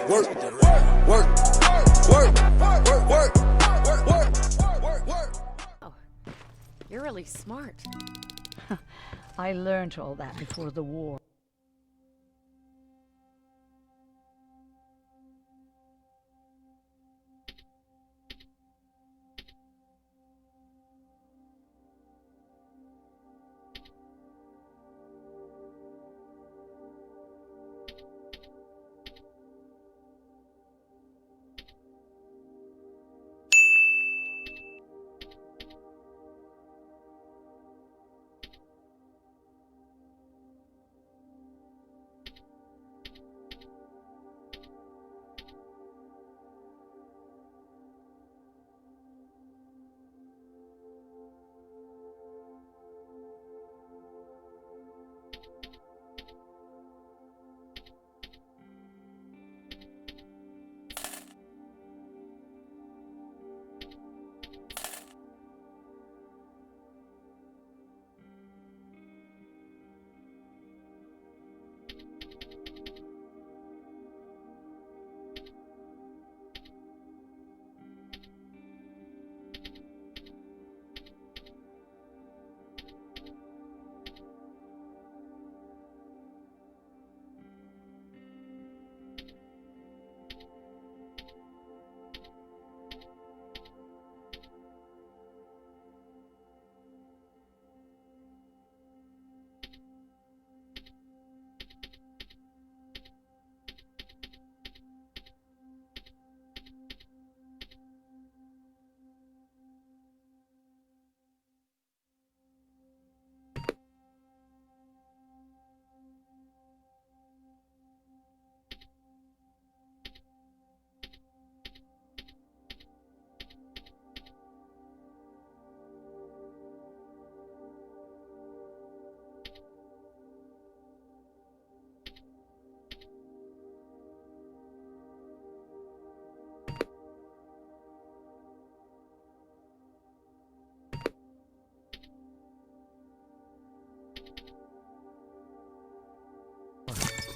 Work, work, work, work. Oh, you're really smart. I learned all that before the war.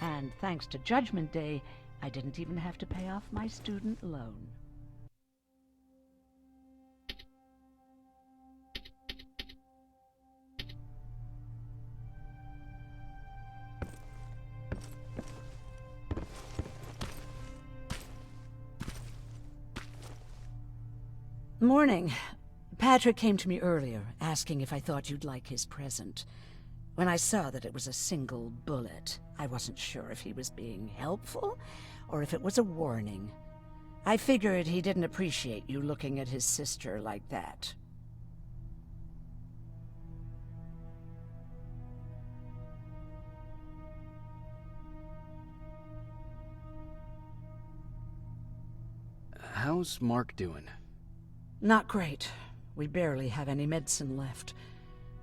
And thanks to Judgment Day, I didn't even have to pay off my student loan. Morning. Patrick came to me earlier, asking if I thought you'd like his present. When I saw that it was a single bullet, I wasn't sure if he was being helpful or if it was a warning. I figured he didn't appreciate you looking at his sister like that. How's Mark doing? Not great. We barely have any medicine left.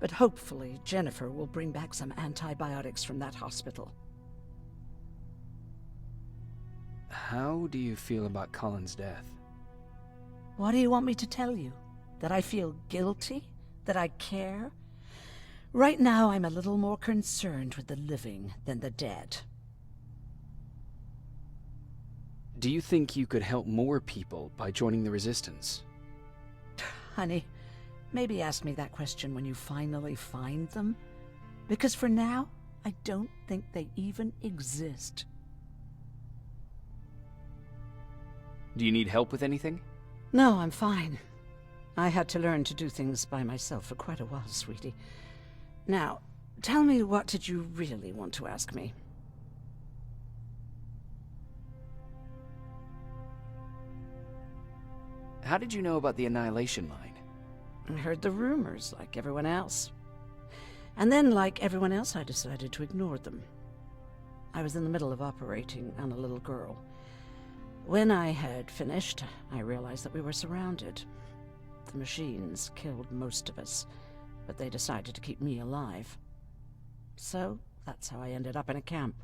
But hopefully Jennifer will bring back some antibiotics from that hospital. How do you feel about Colin's death? What do you want me to tell you? That I feel guilty? That I care? Right now I'm a little more concerned with the living than the dead. Do you think you could help more people by joining the Resistance? Honey, maybe ask me that question when you finally find them. Because for now, I don't think they even exist. Do you need help with anything? No, I'm fine. I had to learn to do things by myself for quite a while, sweetie. Now, tell me, what did you really want to ask me? How did you know about the Annihilation Line? I heard the rumors, like everyone else. And then, like everyone else, I decided to ignore them. I was in the middle of operating on a little girl. When I had finished, I realized that we were surrounded. The machines killed most of us, but they decided to keep me alive. So, that's how I ended up in a camp.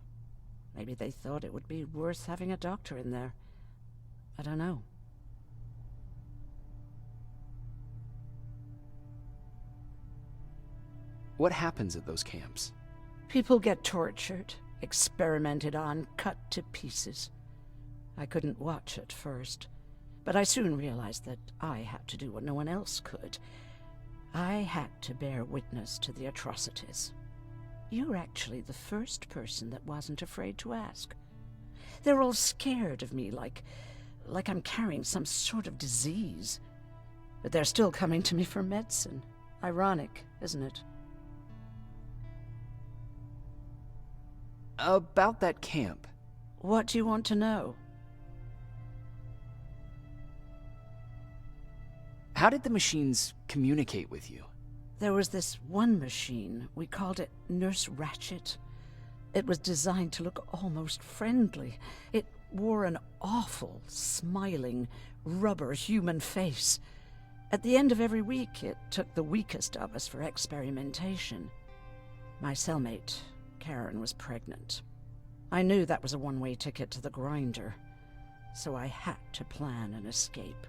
Maybe they thought it would be worth having a doctor in there. I don't know. What happens at those camps? People get tortured, experimented on, cut to pieces. I couldn't watch at first, but I soon realized that I had to do what no one else could. I had to bear witness to the atrocities. You're actually the first person that wasn't afraid to ask. They're all scared of me, like I'm carrying some sort of disease. But they're still coming to me for medicine. Ironic, isn't it? About that camp. What do you want to know? How did the machines communicate with you? There was this one machine. We called it Nurse Ratchet. It was designed to look almost friendly. It wore an awful, smiling, rubber human face. At the end of every week, it took the weakest of us for experimentation. My cellmate, Karen, was pregnant. I knew that was a one-way ticket to the grinder, so I had to plan an escape.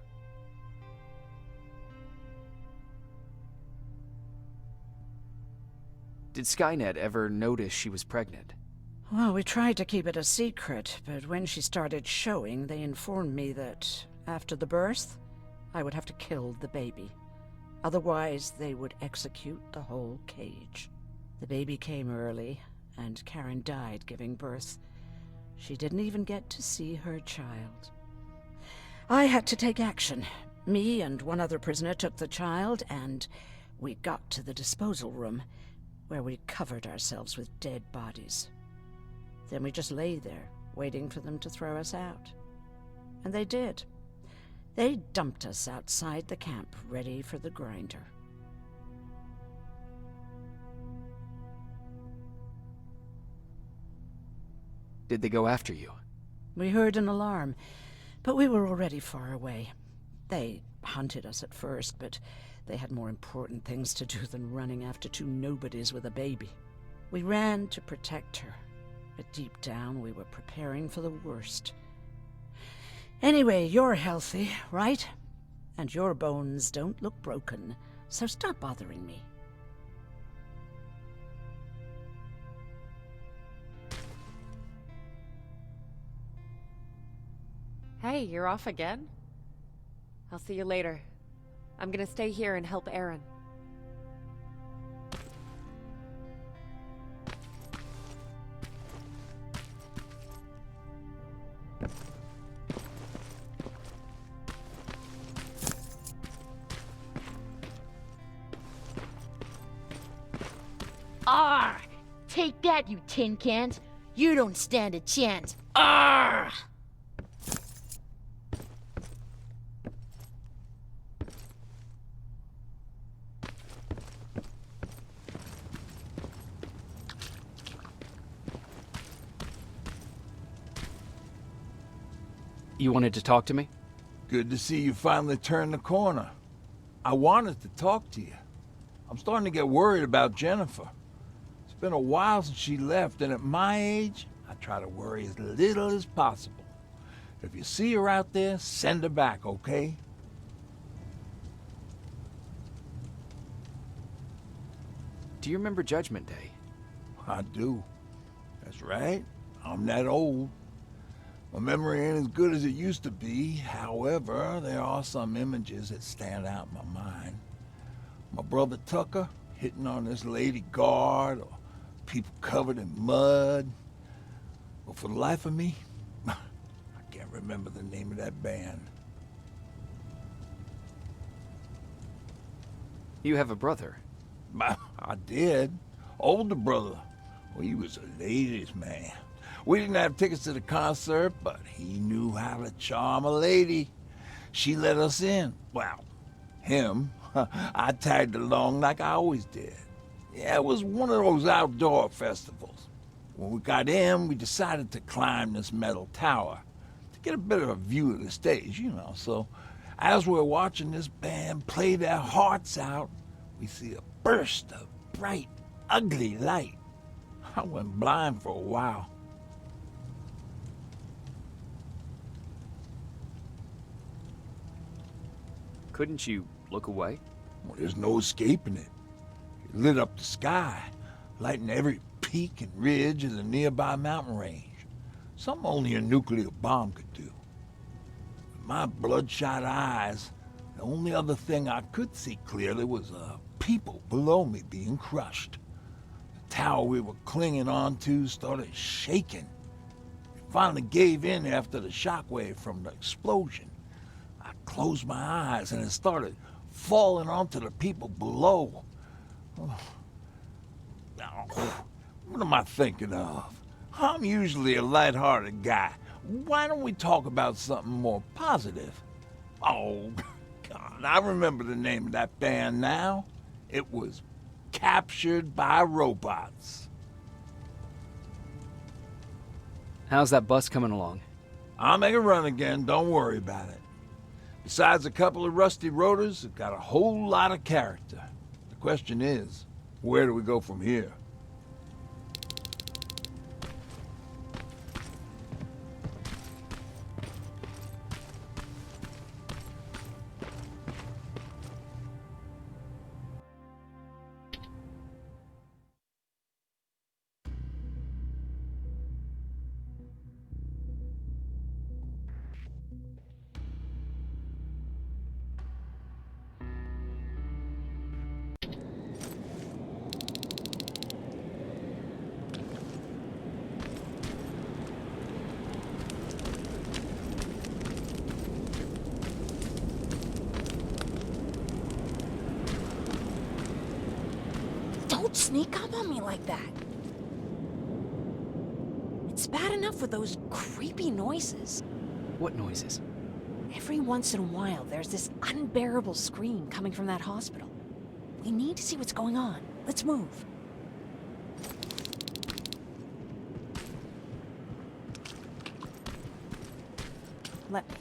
Did Skynet ever notice she was pregnant? Well, we tried to keep it a secret, but when she started showing, they informed me that after the birth, I would have to kill the baby. Otherwise, they would execute the whole cage. The baby came early, and Karen died giving birth. She didn't even get to see her child. I had to take action. Me and one other prisoner took the child, and we got to the disposal room, where we covered ourselves with dead bodies. Then we just lay there, waiting for them to throw us out. And they did. They dumped us outside the camp, ready for the grinder. Did they go after you? We heard an alarm, but we were already far away. They hunted us at first, but they had more important things to do than running after two nobodies with a baby. We ran to protect her, but deep down we were preparing for the worst. Anyway, you're healthy, right? And your bones don't look broken, so stop bothering me. Hey, you're off again? I'll see you later. I'm gonna stay here and help Aaron. Arr! Take that, you tin cans! You don't stand a chance! Arr! You wanted to talk to me? Good to see you finally turned the corner. I wanted to talk to you. I'm starting to get worried about Jennifer. It's been a while since she left, and at my age, I try to worry as little as possible. If you see her out there, send her back, okay? Do you remember Judgment Day? I do. That's right. I'm that old. My memory ain't as good as it used to be. However, there are some images that stand out in my mind. My brother Tucker hitting on this lady guard, or people covered in mud. But for the life of me, I can't remember the name of that band. You have a brother. I did. Older brother. Well, he was a ladies' man. We didn't have tickets to the concert, but he knew how to charm a lady. She let us in. Well, him. I tagged along like I always did. Yeah, it was one of those outdoor festivals. When we got in, we decided to climb this metal tower to get a bit of a view of the stage, you know. So as we're watching this band play their hearts out, we see a burst of bright, ugly light. I went blind for a while. Couldn't you look away? Well, there's no escaping it. It lit up the sky, lighting every peak and ridge of the nearby mountain range. Something only a nuclear bomb could do. With my bloodshot eyes, the only other thing I could see clearly was people below me being crushed. The tower we were clinging onto started shaking. It finally gave in after the shockwave from the explosion. I closed my eyes and it started falling onto the people below. Oh. What am I thinking of? I'm usually a light-hearted guy. Why don't we talk about something more positive? Oh, God, I remember the name of that band now. It was Captured by Robots. How's that bus coming along? I'll make a run again, don't worry about it. Besides a couple of rusty rotors, it got a whole lot of character. The question is, where do we go from here? Don't sneak up on me like that. It's bad enough with those creepy noises. What noises? Every once in a while, there's this unbearable scream coming from that hospital. We need to see what's going on. Let's move. Let me.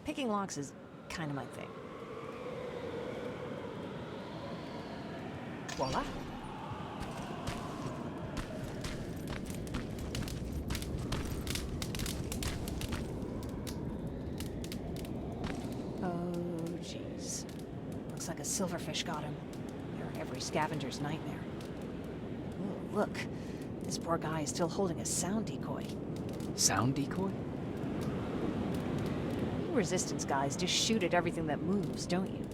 Picking locks is kind of my thing. Voila. Oh, jeez. Looks like a silverfish got him. They're every scavenger's nightmare. Ooh, look. This poor guy is still holding a sound decoy. Sound decoy? You resistance guys just shoot at everything that moves, don't you?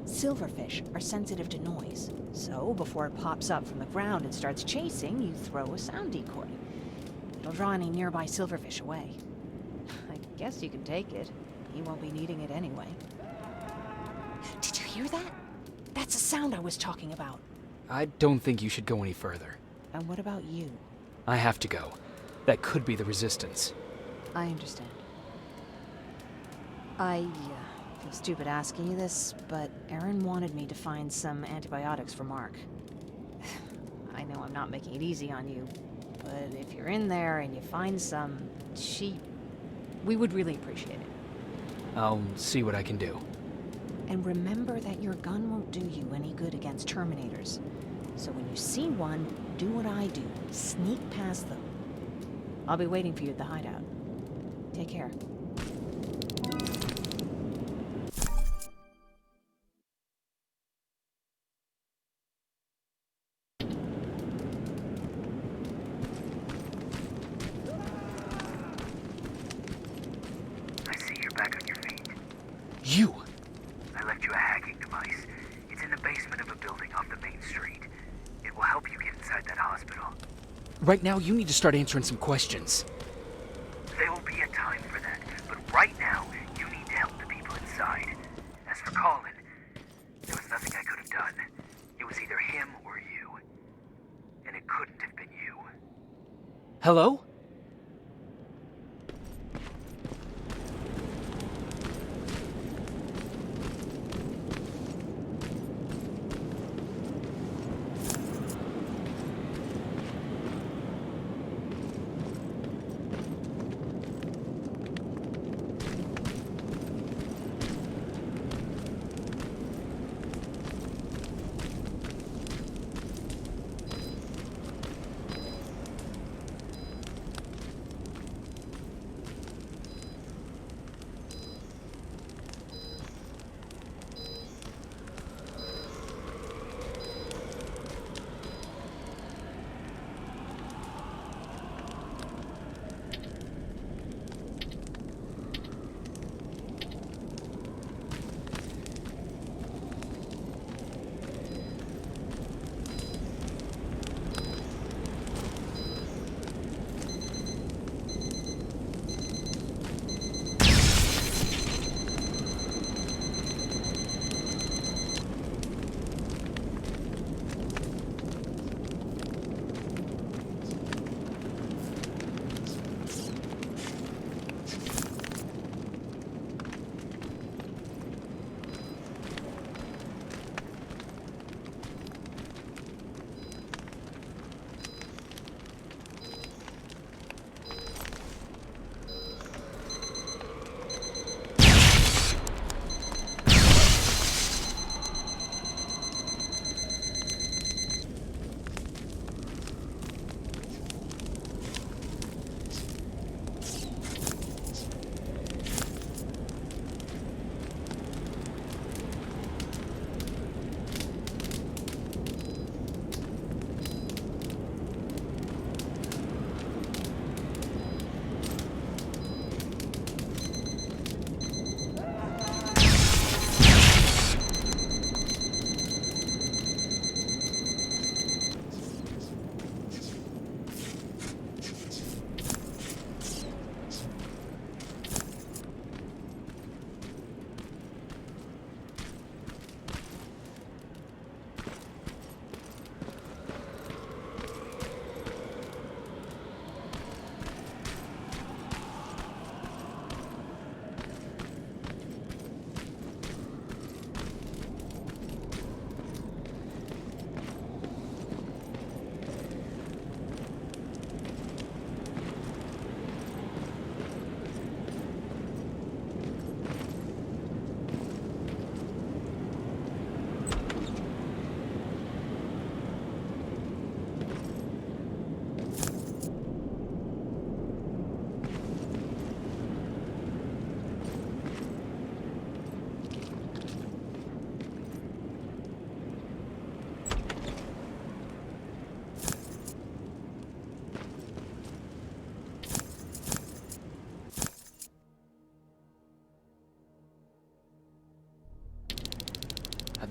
Silverfish are sensitive to noise, so before it pops up from the ground and starts chasing, you throw a sound decoy. It'll draw any nearby silverfish away. I guess you can take it. You won't be needing it anyway. Did you hear that? That's the sound I was talking about. I don't think you should go any further. And what about you? I have to go. That could be the resistance. I understand. I feel stupid asking you this, but Aaron wanted me to find some antibiotics for Mark. I know I'm not making it easy on you, but if you're in there and you find some, we would really appreciate it. I'll see what I can do. And remember that your gun won't do you any good against Terminators. So when you see one, do what I do. Sneak past them. I'll be waiting for you at the hideout. Take care. I see you're back on your feet. You! I left you a hacking device. It's in the basement of a building off the main street. It will help you get inside that hospital. Right now, you need to start answering some questions. There will be a time for that, but right now, you need to help the people inside. As for Colin, there was nothing I could have done. It was either him or you. And it couldn't have been you. Hello?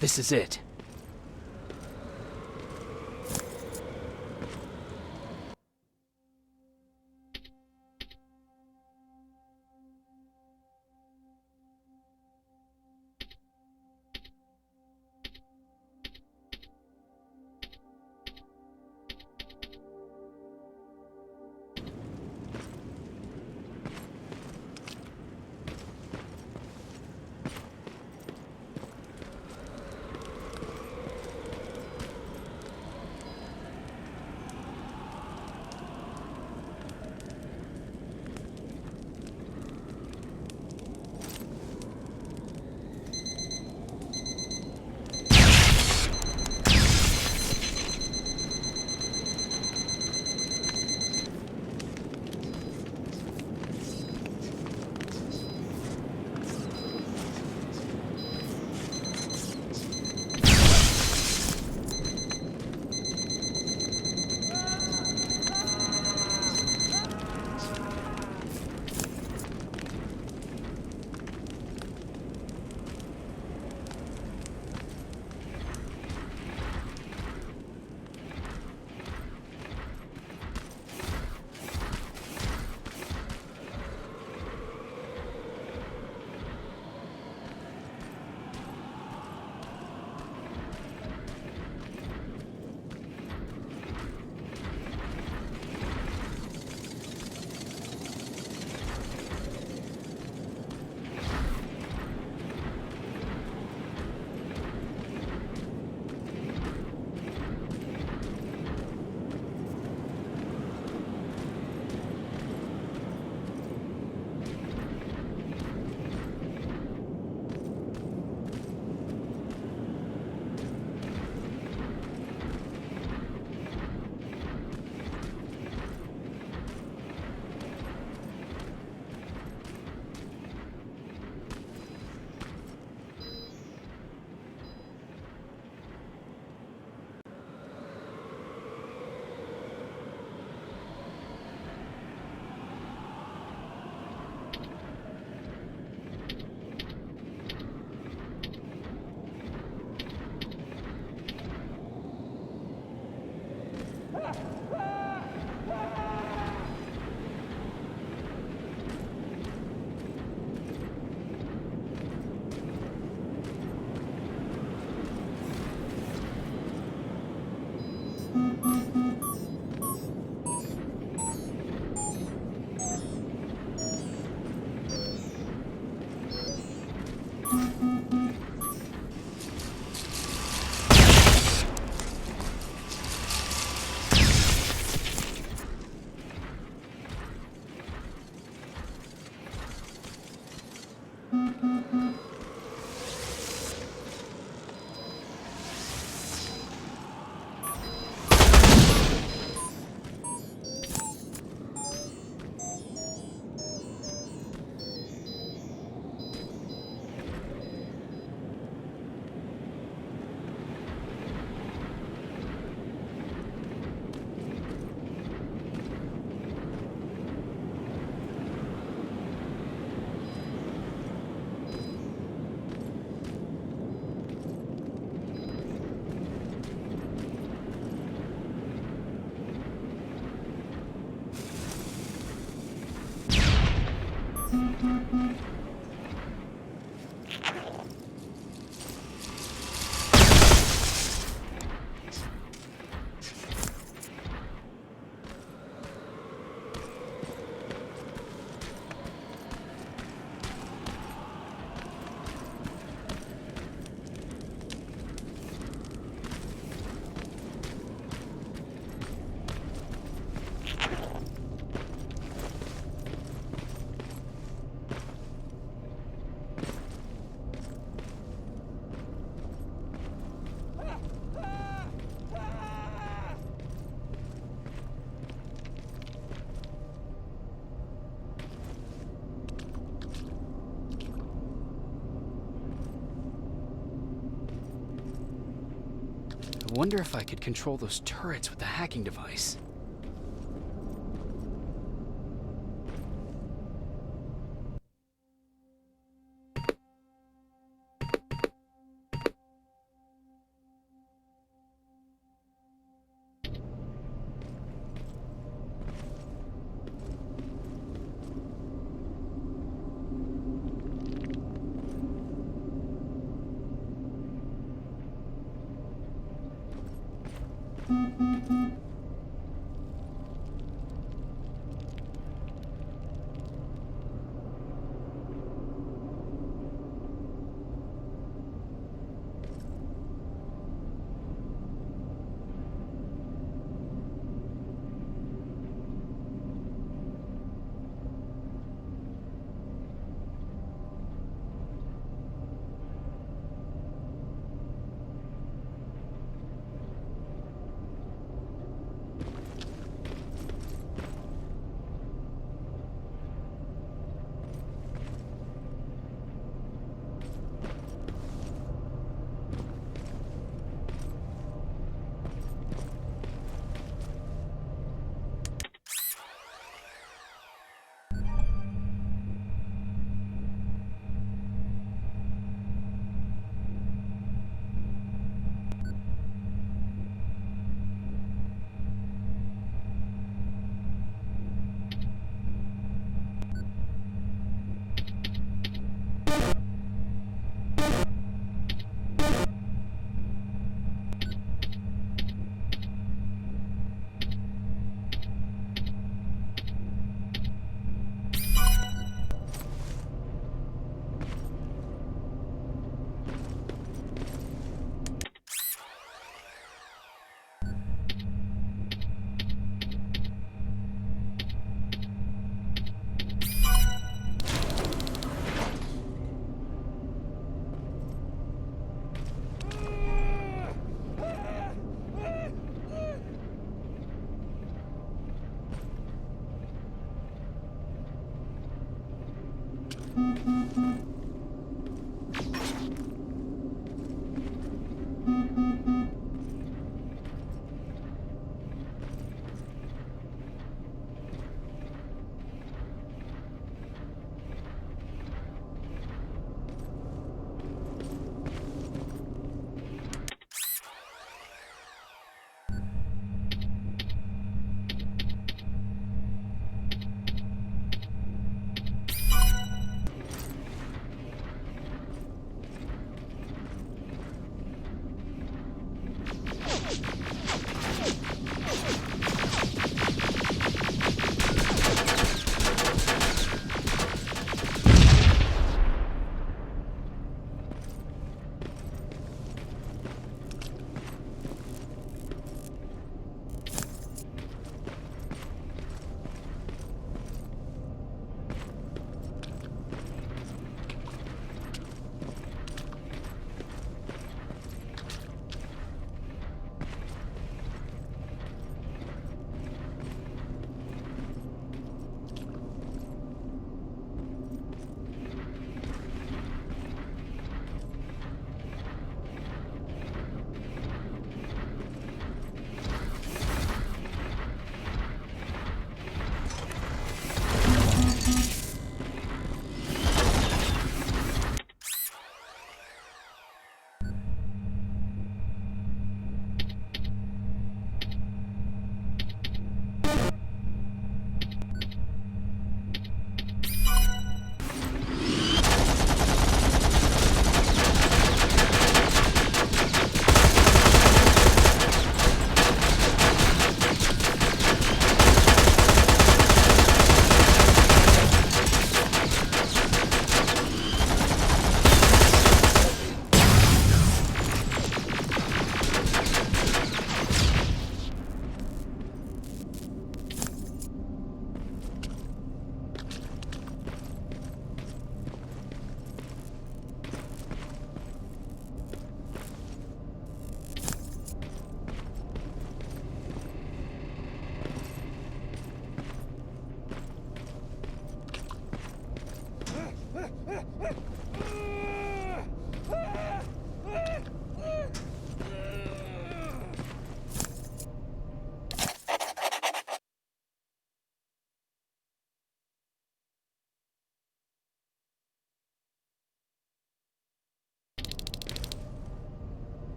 This is it. I wonder if I could control those turrets with the hacking device.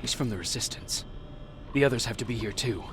He's from the Resistance. The others have to be here too.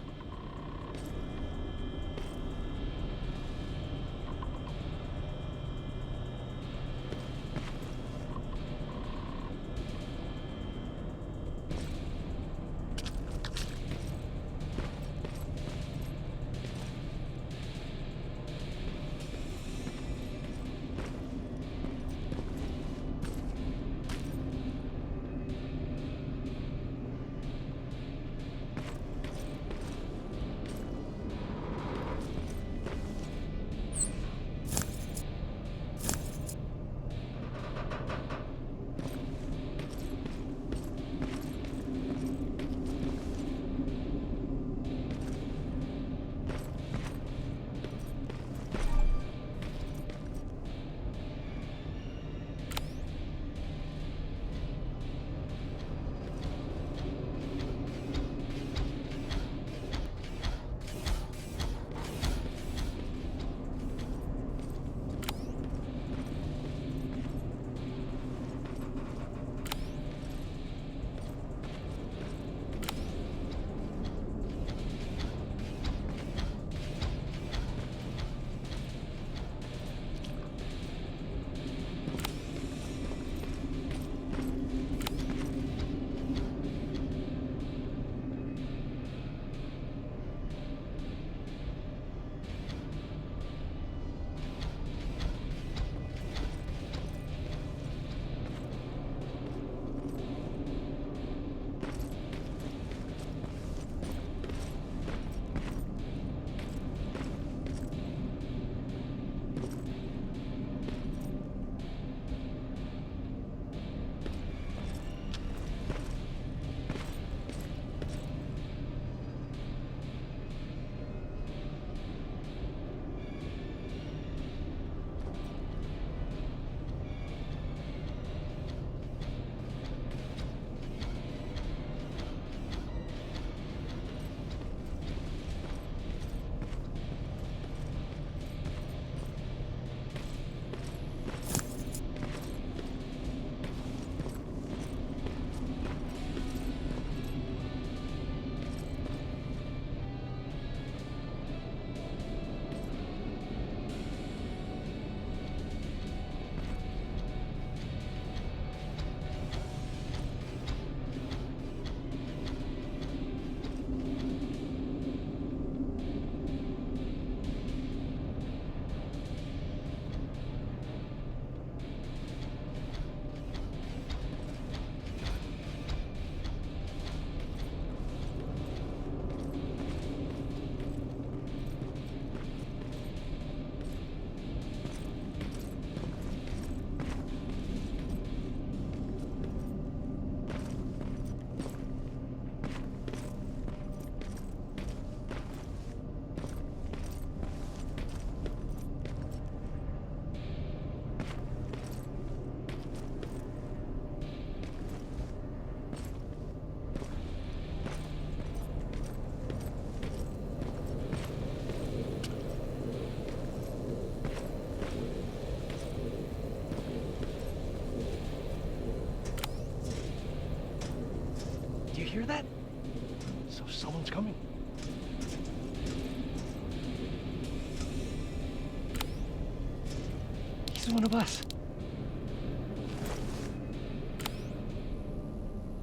Do you hear that? So someone's coming. He's one of us.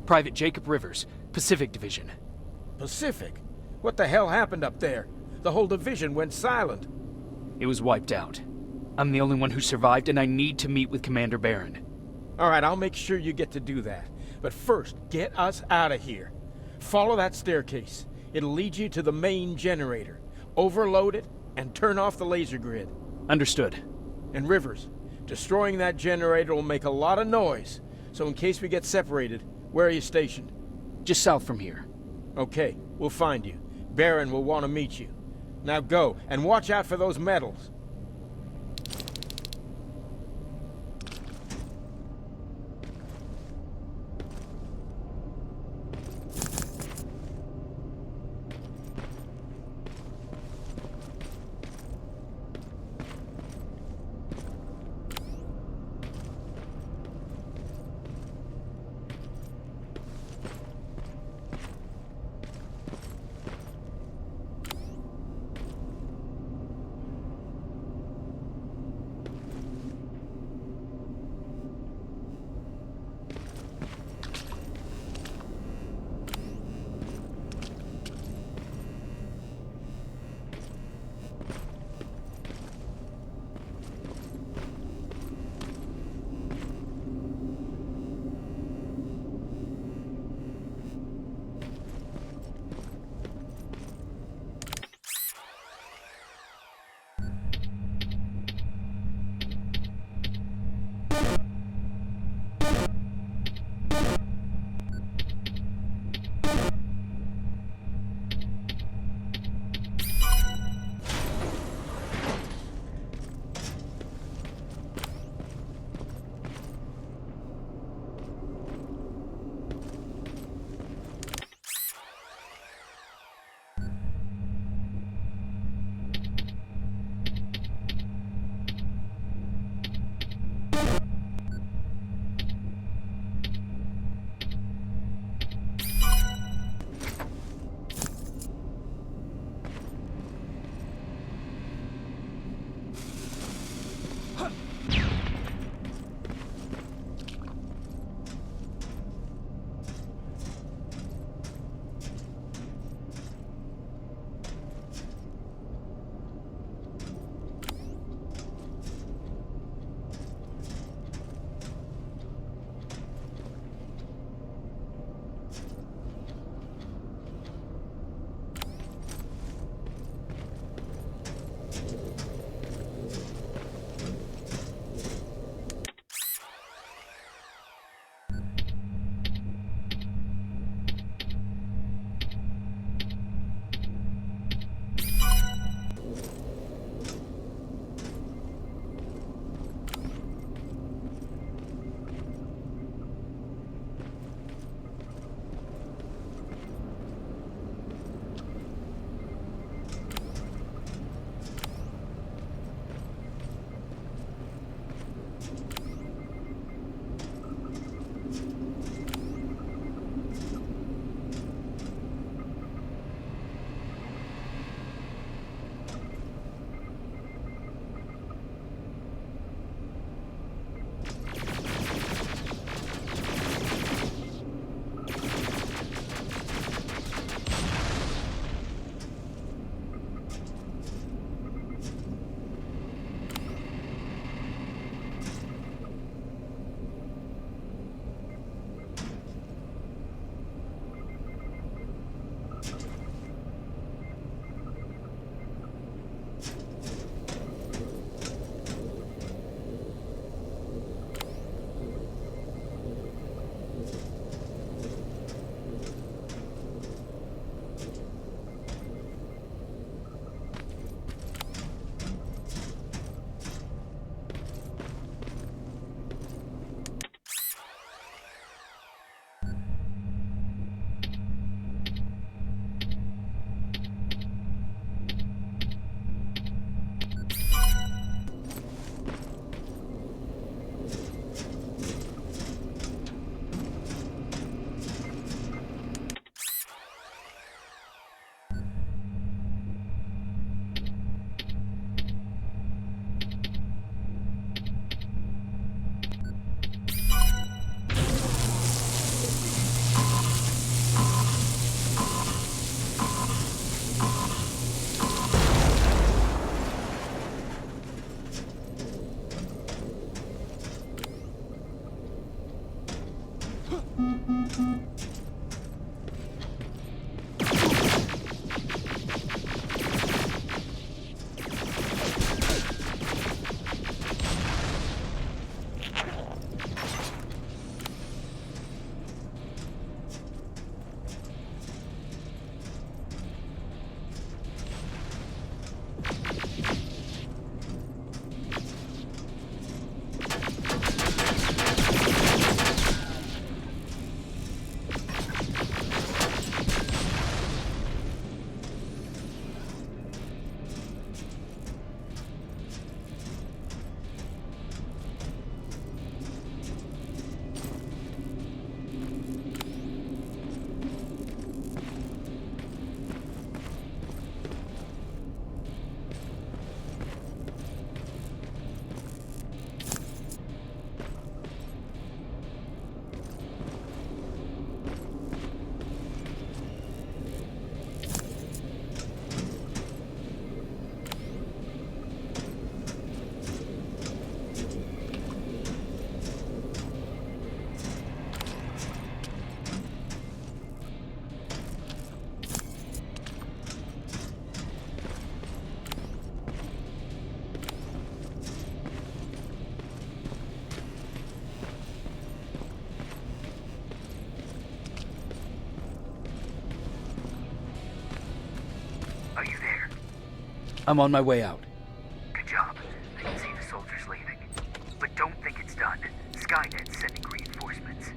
Private Jacob Rivers, Pacific Division. Pacific? What the hell happened up there? The whole division went silent. It was wiped out. I'm the only one who survived, and I need to meet with Commander Barron. All right, I'll make sure you get to do that. But first, get us out of here. Follow that staircase. It'll lead you to the main generator. Overload it and turn off the laser grid. Understood. And Rivers, destroying that generator will make a lot of noise. So in case we get separated, where are you stationed? Just south from here. Okay, we'll find you. Barron will want to meet you. Now go, and watch out for those medals. Are you there? I'm on my way out. Good job. I can see the soldiers leaving. But don't think it's done. Skynet's sending reinforcements.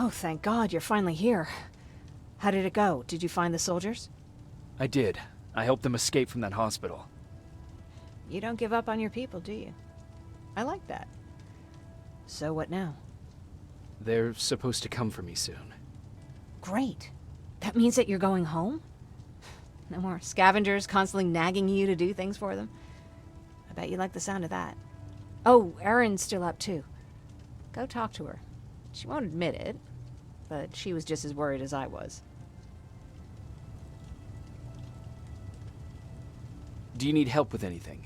Oh, thank God, you're finally here. How did it go? Did you find the soldiers? I did. I helped them escape from that hospital. You don't give up on your people, do you? I like that. So what now? They're supposed to come for me soon. Great. That means that you're going home? No more scavengers constantly nagging you to do things for them? I bet you like the sound of that. Oh, Erin's still up too. Go talk to her. She won't admit it, but she was just as worried as I was. Do you need help with anything?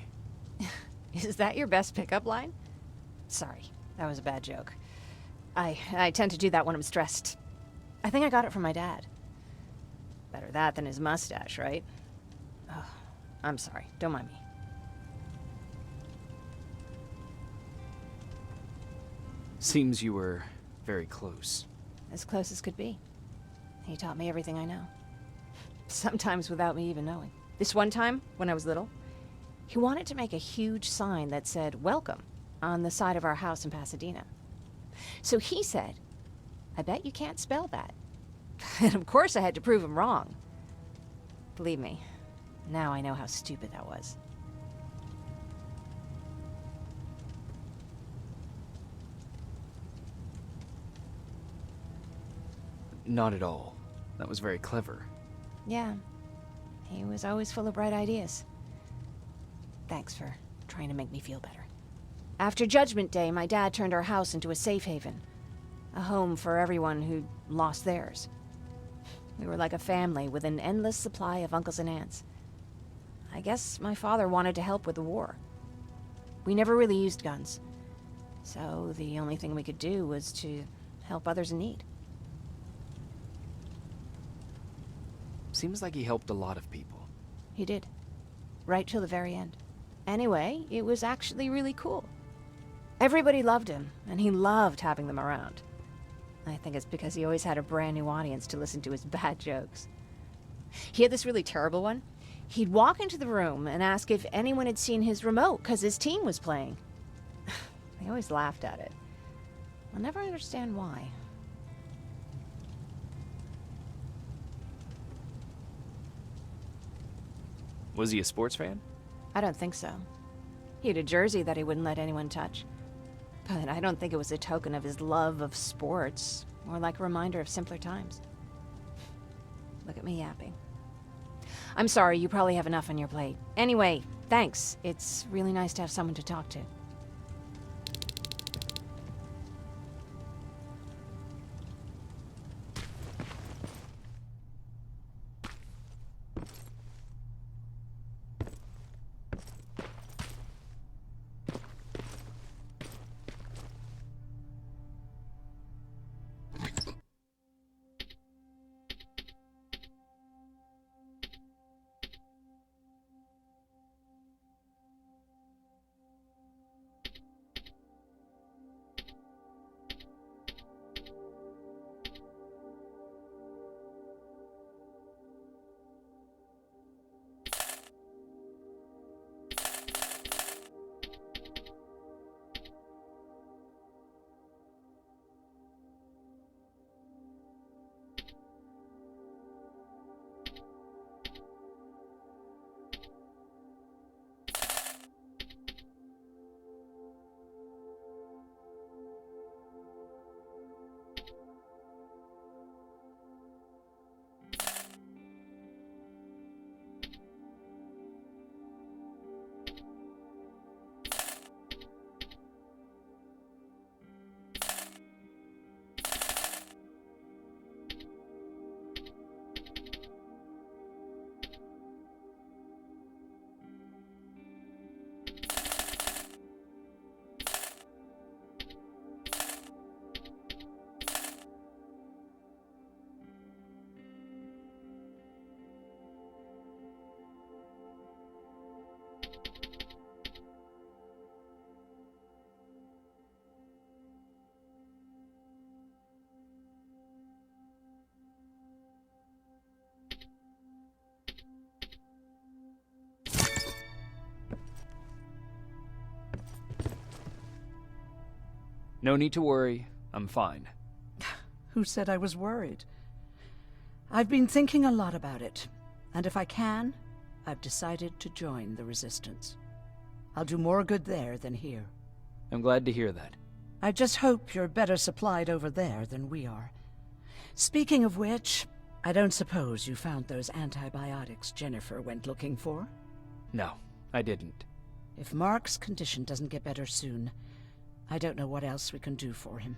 Is that your best pickup line? Sorry, that was a bad joke. I tend to do that when I'm stressed. I think I got it from my dad. Better that than his mustache, right? Oh, I'm sorry. Don't mind me. Seems you were very close. As close as could be. He taught me everything I know. Sometimes without me even knowing. This one time, when I was little, he wanted to make a huge sign that said, "Welcome," on the side of our house in Pasadena. So he said, "I bet you can't spell that." And of course I had to prove him wrong. Believe me, now I know how stupid that was. Not at all. That was very clever. Yeah, he was always full of bright ideas. Thanks for trying to make me feel better. After Judgment Day, my dad turned our house into a safe haven. A home for everyone who'd lost theirs. We were like a family with an endless supply of uncles and aunts. I guess my father wanted to help with the war. We never really used guns, so the only thing we could do was to help others in need. Seems like he helped a lot of people. He did. Right till the very end. Anyway, it was actually really cool. Everybody loved him, and he loved having them around. I think it's because he always had a brand new audience to listen to his bad jokes. He had this really terrible one. He'd walk into the room and ask if anyone had seen his remote because his team was playing. They always laughed at it. I'll never understand why. Was he a sports fan? I don't think so. He had a jersey that he wouldn't let anyone touch. But I don't think it was a token of his love of sports, or like a reminder of simpler times. Look at me yapping. I'm sorry, you probably have enough on your plate. Anyway, thanks. It's really nice to have someone to talk to. No need to worry. I'm fine. Who said I was worried? I've been thinking a lot about it, and if I can, I've decided to join the Resistance. I'll do more good there than here. I'm glad to hear that. I just hope you're better supplied over there than we are. Speaking of which, I don't suppose you found those antibiotics Jennifer went looking for? No, I didn't. If Mark's condition doesn't get better soon, I don't know what else we can do for him.